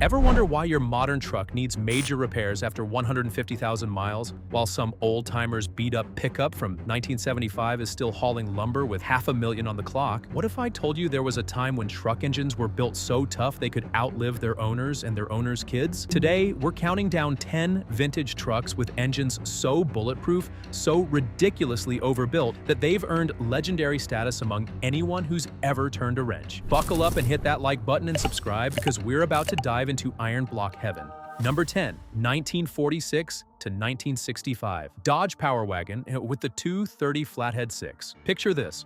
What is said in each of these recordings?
Ever wonder why your modern truck needs major repairs after 150,000 miles, while some old-timers beat-up pickup from 1975 is still hauling lumber with $500,000 on the clock? What if I told you there was a time when truck engines were built so tough they could outlive their owners and their owners' kids? Today, we're counting down 10 vintage trucks with engines so bulletproof, so ridiculously overbuilt, that they've earned legendary status among anyone who's ever turned a wrench. Buckle up and hit that like button and subscribe, because we're about to dive into iron block heaven. Number 10, 1946 to 1965. Dodge Power Wagon with the 230 Flathead 6. Picture this.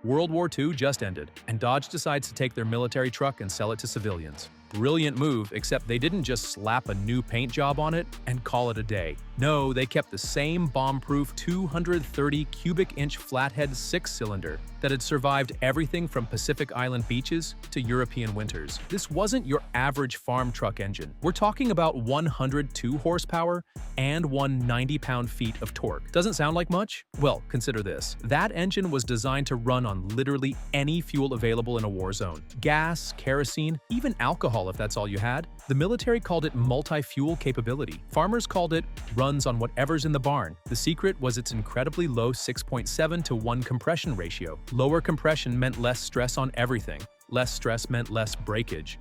World War II just ended, and Dodge decides to take their military truck and sell it to civilians. Brilliant move, except they didn't just slap a new paint job on it and call it a day. No, they kept the same bomb-proof 230 cubic inch flathead 6-cylinder that had survived everything from Pacific Island beaches to European winters. This wasn't your average farm truck engine. We're talking about 102 horsepower and 190 pound-feet of torque. Doesn't sound like much? Well, consider this. That engine was designed to run on literally any fuel available in a war zone. Gas, kerosene, even alcohol if that's all you had. The military called it multi-fuel capability. Farmers called it runs on whatever's in the barn. The secret was its incredibly low 6.7 to 1 compression ratio. Lower compression meant less stress on everything. Less stress meant less breakage.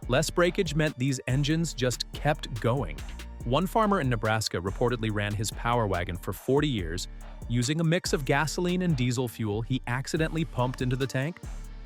Less breakage meant these engines just kept going. One farmer in Nebraska reportedly ran his power wagon for 40 years using a mix of gasoline and diesel fuel he accidentally pumped into the tank.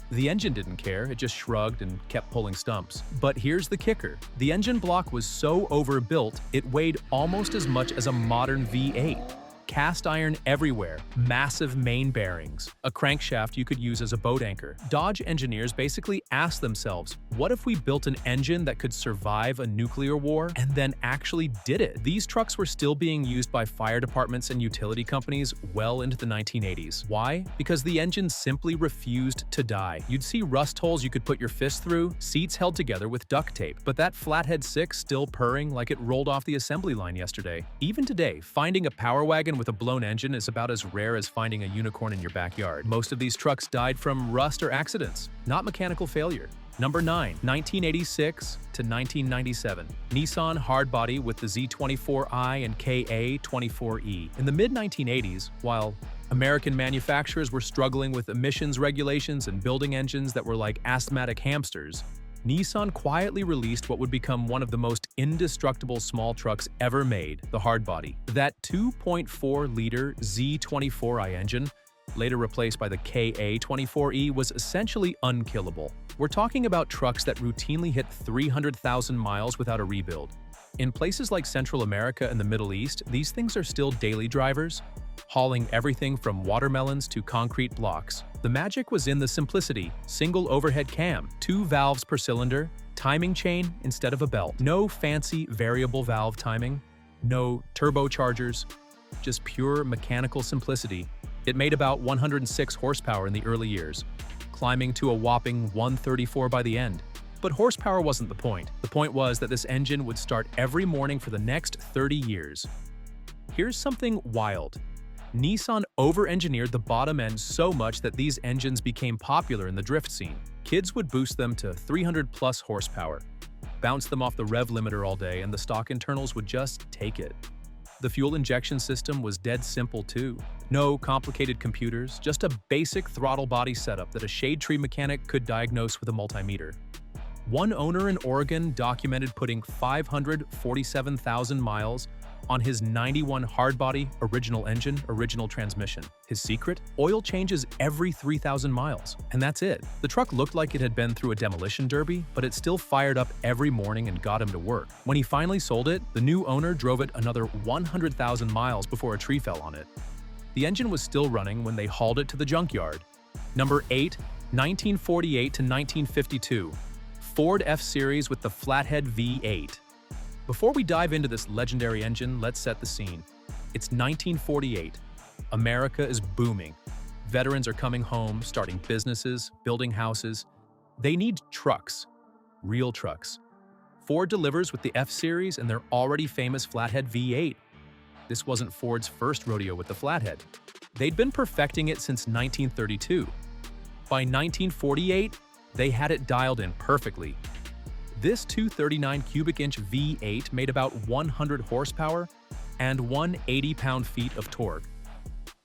The engine didn't care, it just shrugged and kept pulling stumps. But here's the kicker. The engine block was so overbuilt, it weighed almost as much as a modern V8. Cast iron everywhere, massive main bearings, a crankshaft you could use as a boat anchor. Dodge engineers basically asked themselves, what if we built an engine that could survive a nuclear war, and then actually did it? These trucks were still being used by fire departments and utility companies well into the 1980s. Why? Because the engine simply refused to die. You'd see rust holes you could put your fist through, seats held together with duct tape, but that Flathead 6 still purring like it rolled off the assembly line yesterday. Even today, finding a power wagon with a blown engine is about as rare as finding a unicorn in your backyard. Most of these trucks died from rust or accidents, not mechanical failure. Number 9, 1986 to 1997. Nissan Hardbody with the Z24i and KA24E. In the mid-1980s, while American manufacturers were struggling with emissions regulations and building engines that were like asthmatic hamsters, Nissan quietly released what would become one of the most indestructible small trucks ever made, the Hardbody. That 2.4-liter Z24i engine, later replaced by the KA24E, was essentially unkillable. We're talking about trucks that routinely hit 300,000 miles without a rebuild. In places like Central America and the Middle East, these things are still daily drivers, hauling everything from watermelons to concrete blocks. The magic was in the simplicity: single overhead cam, 2 valves per cylinder, timing chain instead of a belt. No fancy variable valve timing, no turbochargers, just pure mechanical simplicity. It made about 106 horsepower in the early years, climbing to a whopping 134 by the end. But horsepower wasn't the point. The point was that this engine would start every morning for the next 30 years. Here's something wild. Nissan over-engineered the bottom end so much that these engines became popular in the drift scene. Kids would boost them to 300-plus horsepower, bounce them off the rev limiter all day, and the stock internals would just take it. The fuel injection system was dead simple too. No complicated computers, just a basic throttle body setup that a shade tree mechanic could diagnose with a multimeter. One owner in Oregon documented putting 547,000 miles on his 91 Hardbody original engine, original transmission. His secret? Oil changes every 3,000 miles, and that's it. The truck looked like it had been through a demolition derby, but it still fired up every morning and got him to work. When he finally sold it, the new owner drove it another 100,000 miles before a tree fell on it. The engine was still running when they hauled it to the junkyard. Number 8, 1948 to 1952. Ford F-Series with the Flathead V8. Before we dive into this legendary engine, let's set the scene. It's 1948. America is booming. Veterans are coming home, starting businesses, building houses. They need trucks. Real trucks. Ford delivers with the F-Series and their already famous Flathead V8. This wasn't Ford's first rodeo with the Flathead. They'd been perfecting it since 1932. By 1948, they had it dialed in perfectly. This 239 cubic inch V8 made about 100 horsepower and 180 pound-feet of torque.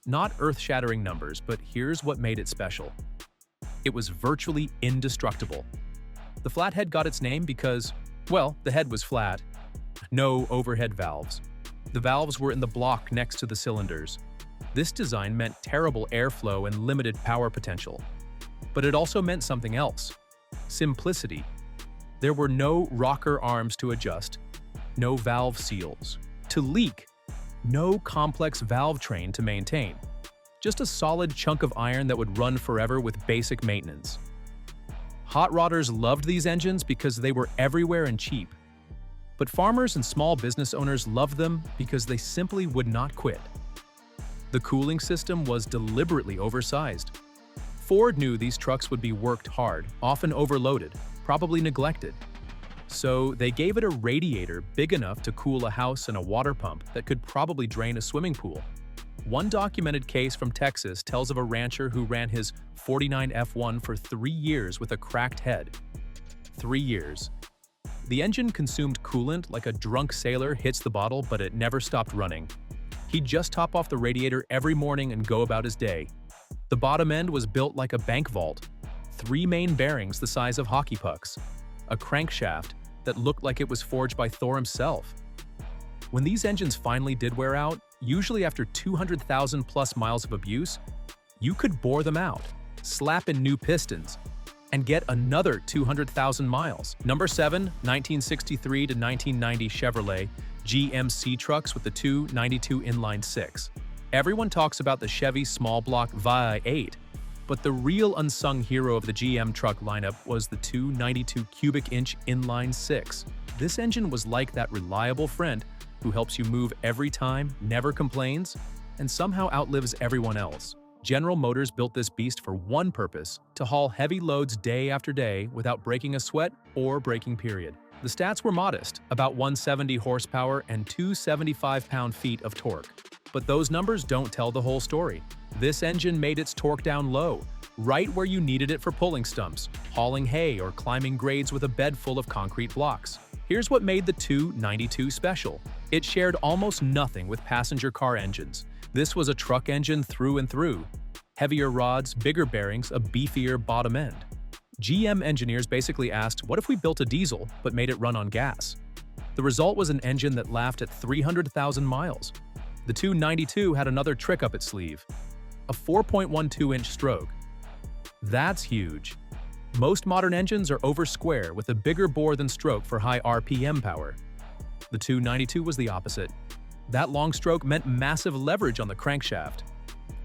Not earth-shattering numbers, but here's what made it special. It was virtually indestructible. The flathead got its name because, well, the head was flat. No overhead valves. The valves were in the block next to the cylinders. This design meant terrible airflow and limited power potential. But it also meant something else: simplicity. There were no rocker arms to adjust, no valve seals to leak, no complex valve train to maintain. Just a solid chunk of iron that would run forever with basic maintenance. Hot rodders loved these engines because they were everywhere and cheap. But farmers and small business owners loved them because they simply would not quit. The cooling system was deliberately oversized. Ford knew these trucks would be worked hard, often overloaded, probably neglected. So they gave it a radiator big enough to cool a house and a water pump that could probably drain a swimming pool. One documented case from Texas tells of a rancher who ran his 49 F1 for 3 years with a cracked head. 3 years. The engine consumed coolant like a drunk sailor hits the bottle, but it never stopped running. He'd just top off the radiator every morning and go about his day. The bottom end was built like a bank vault. 3 main bearings the size of hockey pucks. A crankshaft that looked like it was forged by Thor himself. When these engines finally did wear out, usually after 200,000 plus miles of abuse, you could bore them out, slap in new pistons, and get another 200,000 miles. Number 7, 1963 to 1990 Chevrolet GMC trucks with the 292 inline 6. Everyone talks about the Chevy small block V8, but the real unsung hero of the GM truck lineup was the 292 cubic inch inline 6. This engine was like that reliable friend who helps you move every time, never complains, and somehow outlives everyone else. General Motors built this beast for one purpose: to haul heavy loads day after day without breaking a sweat or braking period. The stats were modest, about 170 horsepower and 275 pound-feet of torque. But those numbers don't tell the whole story. This engine made its torque down low, right where you needed it for pulling stumps, hauling hay, or climbing grades with a bed full of concrete blocks. Here's what made the 292 special. It shared almost nothing with passenger car engines. This was a truck engine through and through. Heavier rods, bigger bearings, a beefier bottom end. GM engineers basically asked, what if we built a diesel but made it run on gas? The result was an engine that laughed at 300,000 miles. The 292 had another trick up its sleeve: a 4.12-inch stroke. That's huge. Most modern engines are over square with a bigger bore than stroke for high RPM power. The 292 was the opposite. That long stroke meant massive leverage on the crankshaft.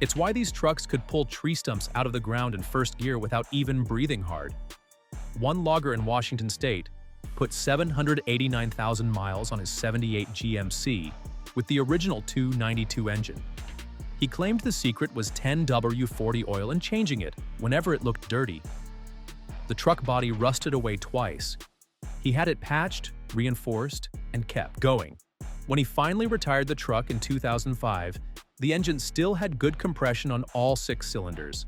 It's why these trucks could pull tree stumps out of the ground in first gear without even breathing hard. One logger in Washington state put 789,000 miles on his '78 GMC with the original 292 engine. He claimed the secret was 10W40 oil and changing it whenever it looked dirty. The truck body rusted away twice. He had it patched, reinforced, and kept going. When he finally retired the truck in 2005, the engine still had good compression on all 6 cylinders.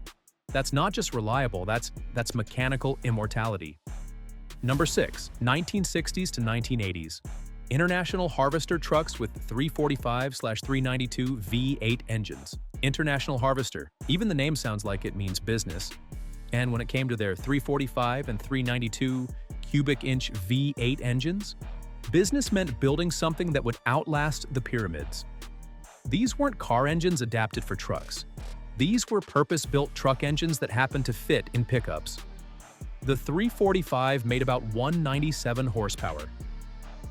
That's not just reliable, that's mechanical immortality. Number 6, 1960s to 1980s. International Harvester trucks with 345/392 V8 engines. International Harvester. Even the name sounds like it means business. And when it came to their 345 and 392 cubic inch V8 engines, business meant building something that would outlast the pyramids. These weren't car engines adapted for trucks. These were purpose-built truck engines that happened to fit in pickups. The 345 made about 197 horsepower.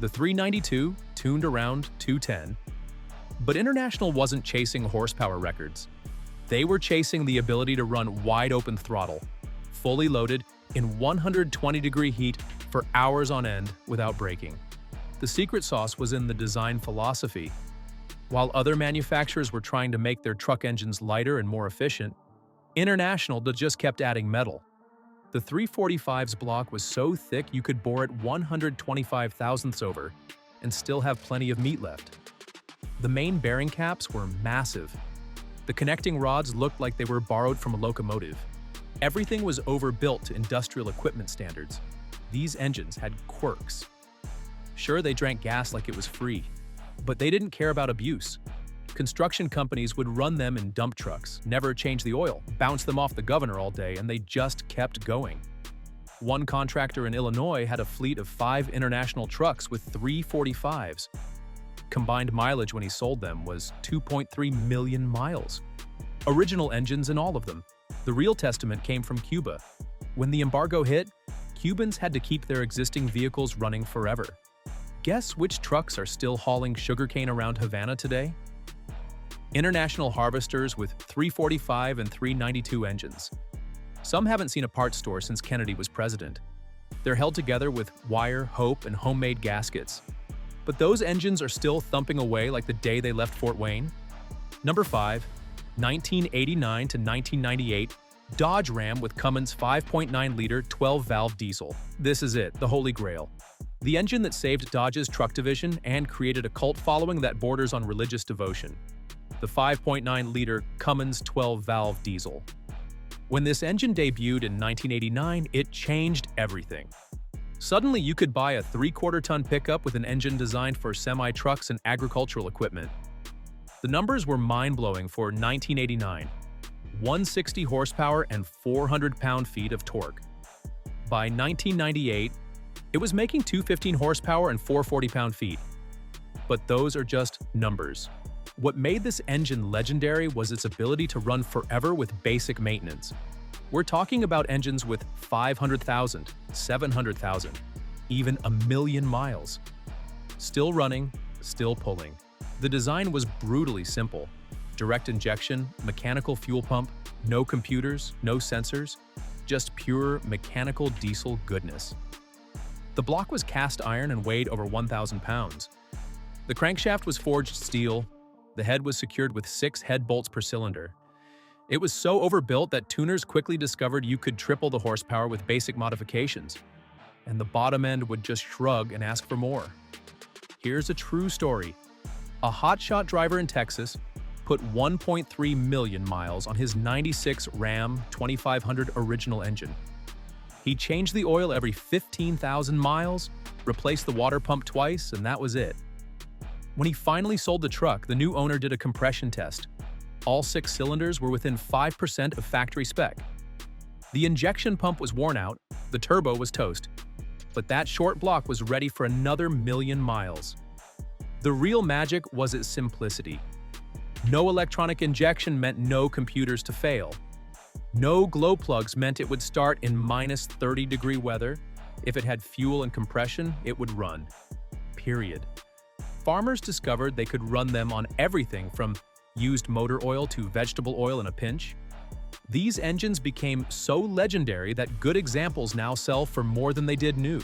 The 392 tuned around 210. But International wasn't chasing horsepower records. They were chasing the ability to run wide-open throttle, fully loaded, in 120-degree heat for hours on end without braking. The secret sauce was in the design philosophy. While other manufacturers were trying to make their truck engines lighter and more efficient, International just kept adding metal. The 345's block was so thick you could bore it 125 thousandths over and still have plenty of meat left. The main bearing caps were massive. The connecting rods looked like they were borrowed from a locomotive. Everything was overbuilt to industrial equipment standards. These engines had quirks. Sure, they drank gas like it was free, but they didn't care about abuse. Construction companies would run them in dump trucks, never change the oil, bounce them off the governor all day, and they just kept going. One contractor in Illinois had a fleet of 5 international trucks with 345s. Combined mileage when he sold them was 2.3 million miles. Original engines in all of them. The real testament came from Cuba. When the embargo hit, Cubans had to keep their existing vehicles running forever. Guess which trucks are still hauling sugarcane around Havana today? International Harvesters with 345 and 392 engines. Some haven't seen a parts store since Kennedy was president. They're held together with wire, hope, and homemade gaskets. But those engines are still thumping away like the day they left Fort Wayne. Number 5, 1989 to 1998, Dodge Ram with Cummins 5.9-liter 12-valve diesel. This is it, the holy grail. The engine that saved Dodge's truck division and created a cult following that borders on religious devotion. The 5.9-liter Cummins 12-valve diesel. When this engine debuted in 1989, it changed everything. Suddenly, you could buy a 3/4-ton pickup with an engine designed for semi-trucks and agricultural equipment. The numbers were mind-blowing for 1989. 160 horsepower and 400 pound-feet of torque. By 1998, it was making 215 horsepower and 440 pound-feet. But those are just numbers. What made this engine legendary was its ability to run forever with basic maintenance. We're talking about engines with 500,000, 700,000, even a million miles. Still running, still pulling. The design was brutally simple. Direct injection, mechanical fuel pump, no computers, no sensors, just pure mechanical diesel goodness. The block was cast iron and weighed over 1,000 pounds. The crankshaft was forged steel. The head was secured with 6 head bolts per cylinder. It was so overbuilt that tuners quickly discovered you could triple the horsepower with basic modifications, and the bottom end would just shrug and ask for more. Here's a true story. A hotshot driver in Texas put 1.3 million miles on his 96 Ram 2500 original engine. He changed the oil every 15,000 miles, replaced the water pump twice, and that was it. When he finally sold the truck, the new owner did a compression test. All 6 cylinders were within 5% of factory spec. The injection pump was worn out, the turbo was toast, but that short block was ready for another million miles. The real magic was its simplicity. No electronic injection meant no computers to fail. No glow plugs meant it would start in minus 30-degree weather. If it had fuel and compression, it would run. Period. Farmers discovered they could run them on everything from used motor oil to vegetable oil in a pinch. These engines became so legendary that good examples now sell for more than they did new.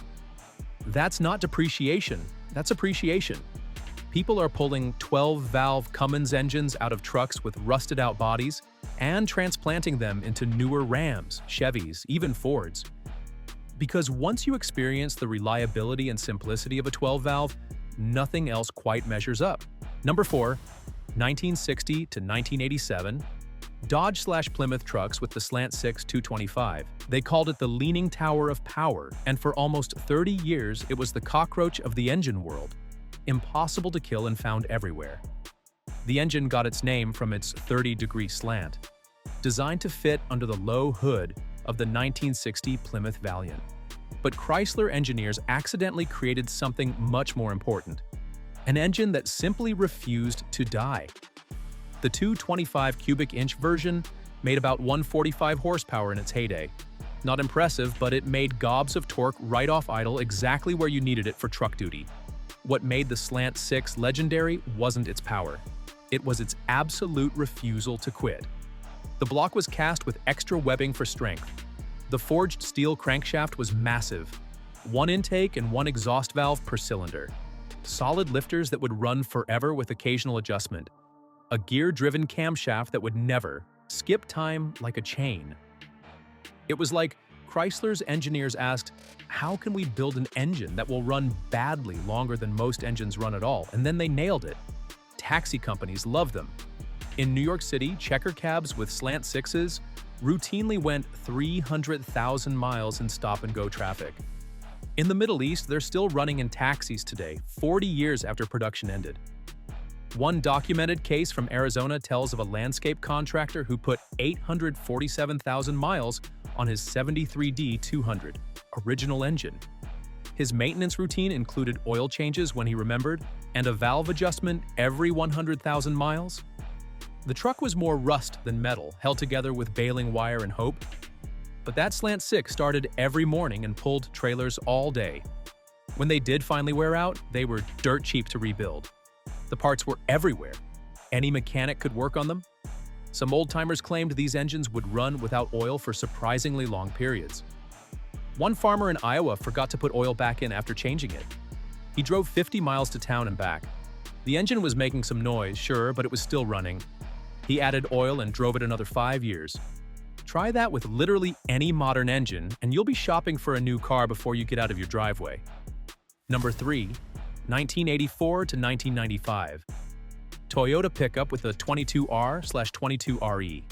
That's not depreciation, that's appreciation. People are pulling 12-valve Cummins engines out of trucks with rusted-out bodies and transplanting them into newer Rams, Chevys, even Fords. Because once you experience the reliability and simplicity of a 12-valve, nothing else quite measures up. Number 4, 1960 to 1987, Dodge/Plymouth trucks with the Slant 6 225. They called it the Leaning Tower of Power, and for almost 30 years it was the cockroach of the engine world. Impossible to kill and found everywhere. The engine got its name from its 30-degree slant, designed to fit under the low hood of the 1960 Plymouth Valiant. But Chrysler engineers accidentally created something much more important, an engine that simply refused to die. The 225 cubic inch version made about 145 horsepower in its heyday. Not impressive, but it made gobs of torque right off idle exactly where you needed it for truck duty. What made the Slant 6 legendary wasn't its power. It was its absolute refusal to quit. The block was cast with extra webbing for strength. The forged steel crankshaft was massive, 1 intake and 1 exhaust valve per cylinder. Solid lifters that would run forever with occasional adjustment. A gear-driven camshaft that would never skip time like a chain. It was like Chrysler's engineers asked, how can we build an engine that will run badly longer than most engines run at all? And then they nailed it. Taxi companies love them. In New York City, checker cabs with Slant 6s routinely went 300,000 miles in stop-and-go traffic. In the Middle East, they're still running in taxis today, 40 years after production ended. One documented case from Arizona tells of a landscape contractor who put 847,000 miles on his 73D200 original engine. His maintenance routine included oil changes when he remembered and a valve adjustment every 100,000 miles. The truck was more rust than metal, held together with baling wire and hope. But that Slant 6 started every morning and pulled trailers all day. When they did finally wear out, they were dirt cheap to rebuild. The parts were everywhere. Any mechanic could work on them. Some old-timers claimed these engines would run without oil for surprisingly long periods. One farmer in Iowa forgot to put oil back in after changing it. He drove 50 miles to town and back. The engine was making some noise, sure, but it was still running. He added oil and drove it another 5 years. Try that with literally any modern engine, and you'll be shopping for a new car before you get out of your driveway. Number 3. 1984 to 1995. Toyota pickup with a 22R/22RE.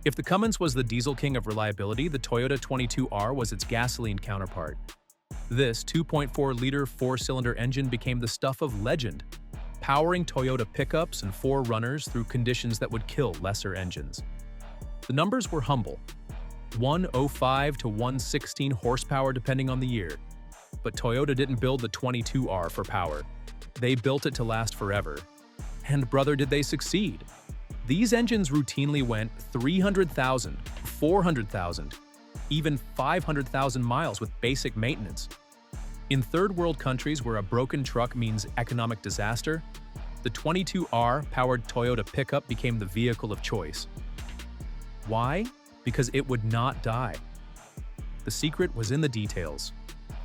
If the Cummins was the diesel king of reliability, the Toyota 22R was its gasoline counterpart. This 2.4-liter four-cylinder engine became the stuff of legend, powering Toyota pickups and 4Runners through conditions that would kill lesser engines. The numbers were humble, 105 to 116 horsepower depending on the year. But Toyota didn't build the 22R for power. They built it to last forever. And brother, did they succeed. These engines routinely went 300,000, 400,000, even 500,000 miles with basic maintenance. In third-world countries where a broken truck means economic disaster, the 22R-powered Toyota pickup became the vehicle of choice. Why? Because it would not die. The secret was in the details.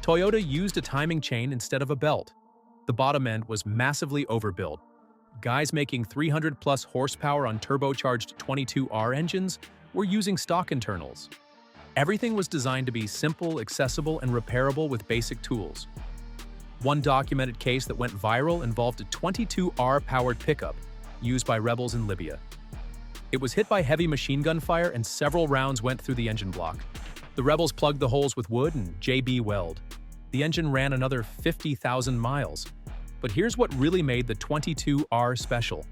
Toyota used a timing chain instead of a belt. The bottom end was massively overbuilt. Guys making 300-plus horsepower on turbocharged 22R engines were using stock internals. Everything was designed to be simple, accessible, and repairable with basic tools. One documented case that went viral involved a 22R-powered pickup used by rebels in Libya. It was hit by heavy machine gun fire and several rounds went through the engine block. The rebels plugged the holes with wood and JB weld. The engine ran another 50,000 miles. But here's what really made the 22R special.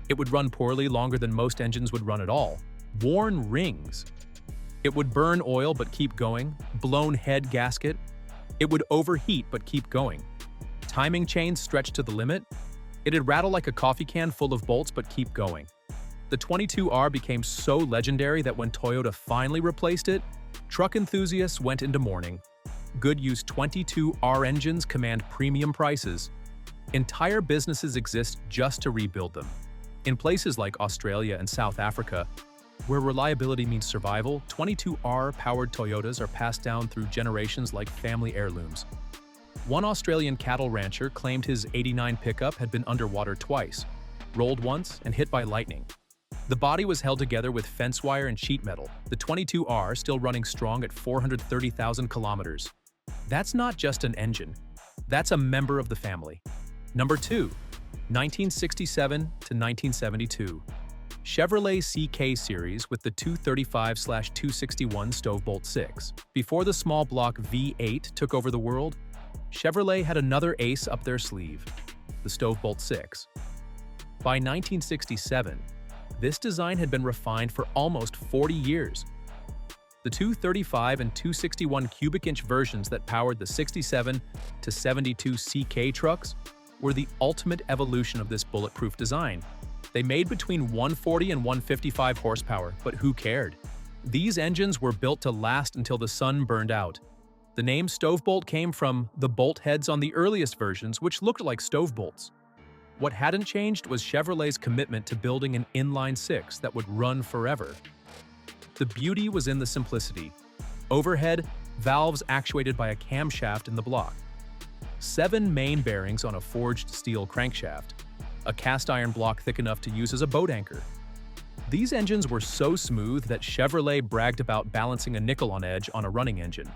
It would run poorly longer than most engines would run at all. Worn rings. It would burn oil but keep going. Blown head gasket. It would overheat but keep going. Timing chains stretched to the limit. It'd rattle like a coffee can full of bolts but keep going. The 22R became so legendary that when Toyota finally replaced it, truck enthusiasts went into mourning. Good use 22R engines command premium prices. Entire businesses exist just to rebuild them. In places like Australia and South Africa, where reliability means survival, 22R-powered Toyotas are passed down through generations like family heirlooms. One Australian cattle rancher claimed his '89 pickup had been underwater twice, rolled once, and hit by lightning. The body was held together with fence wire and sheet metal, the 22R still running strong at 430,000 kilometers. That's not just an engine. That's a member of the family. Number 2. 1967 to 1972. Chevrolet CK series with the 235/261 Stovebolt 6. Before the small block V8 took over the world, Chevrolet had another ace up their sleeve, the Stovebolt 6. By 1967, this design had been refined for almost 40 years. The 235 and 261 cubic inch versions that powered the 67 to 72 CK trucks were the ultimate evolution of this bulletproof design. They made between 140 and 155 horsepower, but who cared? These engines were built to last until the sun burned out. The name Stovebolt came from the bolt heads on the earliest versions, which looked like stovebolts. What hadn't changed was Chevrolet's commitment to building an inline six that would run forever. The beauty was in the simplicity. Overhead, valves actuated by a camshaft in the block. 7 main bearings on a forged steel crankshaft. A cast iron block thick enough to use as a boat anchor. These engines were so smooth that Chevrolet bragged about balancing a nickel on edge on a running engine.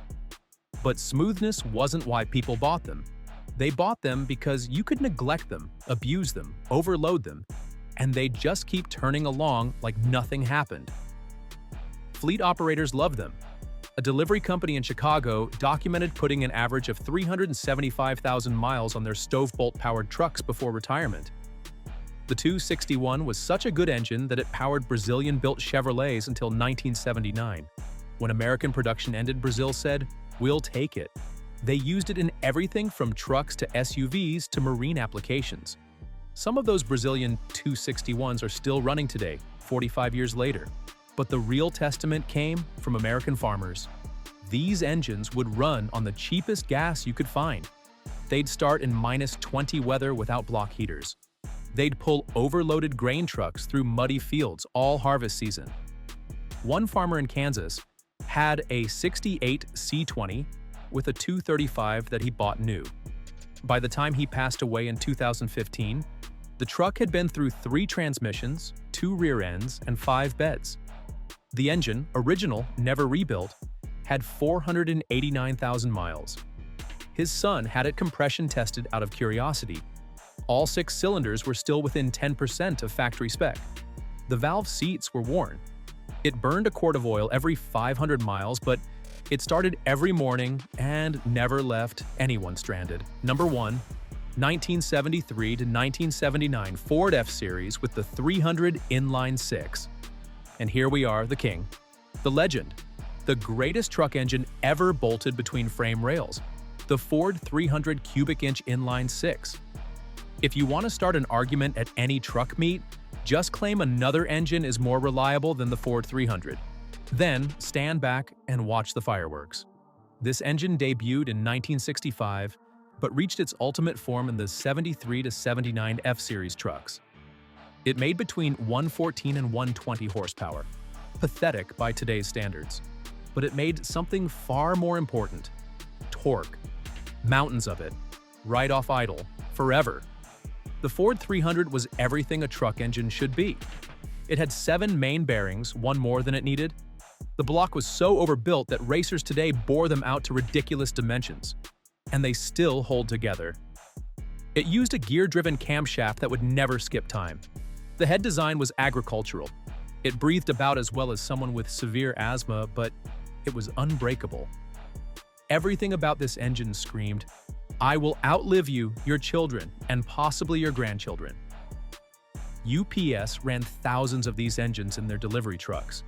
But smoothness wasn't why people bought them. They bought them because you could neglect them, abuse them, overload them, and they'd just keep turning along like nothing happened. Fleet operators loved them, A delivery company in Chicago documented putting an average of 375,000 miles on their Stovebolt-powered trucks before retirement. The 261 was such a good engine that it powered Brazilian-built Chevrolets until 1979. When American production ended, Brazil said, "We'll take it." They used it in everything from trucks to SUVs to marine applications. Some of those Brazilian 261s are still running today, 45 years later. But the real testament came from American farmers. These engines would run on the cheapest gas you could find. They'd start in -20 weather without block heaters. They'd pull overloaded grain trucks through muddy fields all harvest season. One farmer in Kansas had a '68 C20 with a 235 that he bought new. By the time he passed away in 2015, the truck had been through 3 transmissions, 2 rear ends, and 5 beds. The engine, original, never rebuilt, had 489,000 miles. His son had it compression tested out of curiosity. All 6 cylinders were still within 10% of factory spec. The valve seats were worn. It burned a quart of oil every 500 miles, but it started every morning and never left anyone stranded. Number 1, 1973 to 1979 Ford F-Series with the 300 inline 6. And here we are, the king, the legend, the greatest truck engine ever bolted between frame rails, the Ford 300 cubic inch inline 6. If you want to start an argument at any truck meet, just claim another engine is more reliable than the Ford 300. Then stand back and watch the fireworks. This engine debuted in 1965, but reached its ultimate form in the 73 to 79 F-Series trucks. It made between 114 and 120 horsepower. Pathetic by today's standards. But it made something far more important. Torque. Mountains of it. Right off idle. Forever. The Ford 300 was everything a truck engine should be. It had 7 main bearings, one more than it needed. The block was so overbuilt that racers today bore them out to ridiculous dimensions. And they still hold together. It used a gear-driven camshaft that would never skip time. The head design was agricultural. It breathed about as well as someone with severe asthma, but it was unbreakable. Everything about this engine screamed, "I will outlive you, your children, and possibly your grandchildren." UPS ran thousands of these engines in their delivery trucks.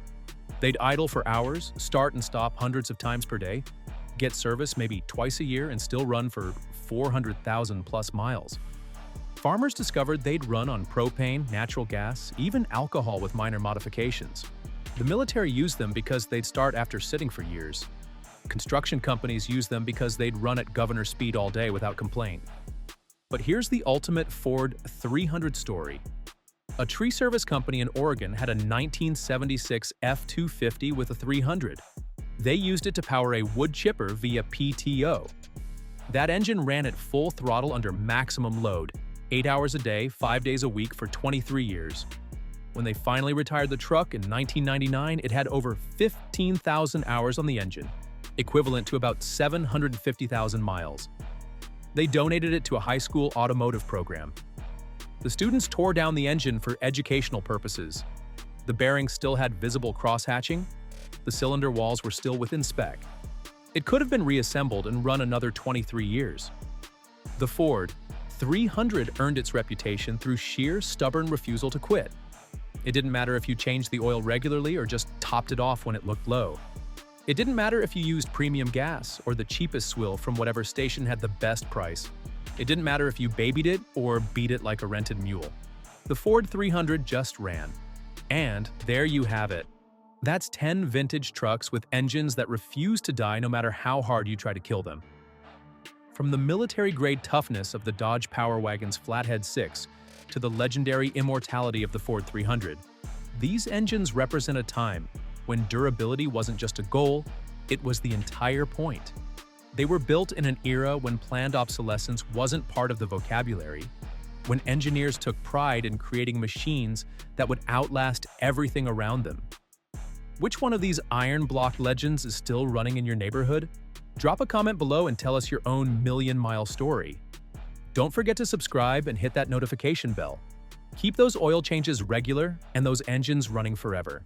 They'd idle for hours, start and stop hundreds of times per day, get service maybe twice a year, and still run for 400,000 plus miles. Farmers discovered they'd run on propane, natural gas, even alcohol with minor modifications. The military used them because they'd start after sitting for years. Construction companies used them because they'd run at governor speed all day without complaint. But here's the ultimate Ford 300 story. A tree service company in Oregon had a 1976 F-250 with a 300. They used it to power a wood chipper via PTO. That engine ran at full throttle under maximum load, 8 hours a day, 5 days a week for 23 years. When they finally retired the truck in 1999, it had over 15,000 hours on the engine, equivalent to about 750,000 miles. They donated it to a high school automotive program. The students tore down the engine for educational purposes. The bearings still had visible cross-hatching. The cylinder walls were still within spec. It could have been reassembled and run another 23 years. The Ford 300 earned its reputation through sheer stubborn refusal to quit. It didn't matter if you changed the oil regularly or just topped it off when it looked low. It didn't matter if you used premium gas or the cheapest swill from whatever station had the best price. It didn't matter if you babied it or beat it like a rented mule. The Ford 300 just ran. And there you have it. That's 10 vintage trucks with engines that refuse to die no matter how hard you try to kill them. From the military-grade toughness of the Dodge Power Wagon's Flathead 6 to the legendary immortality of the Ford 300, these engines represent a time when durability wasn't just a goal, it was the entire point. They were built in an era when planned obsolescence wasn't part of the vocabulary, when engineers took pride in creating machines that would outlast everything around them. Which one of these iron block legends is still running in your neighborhood? Drop a comment below and tell us your own million-mile story. Don't forget to subscribe and hit that notification bell. Keep those oil changes regular and those engines running forever.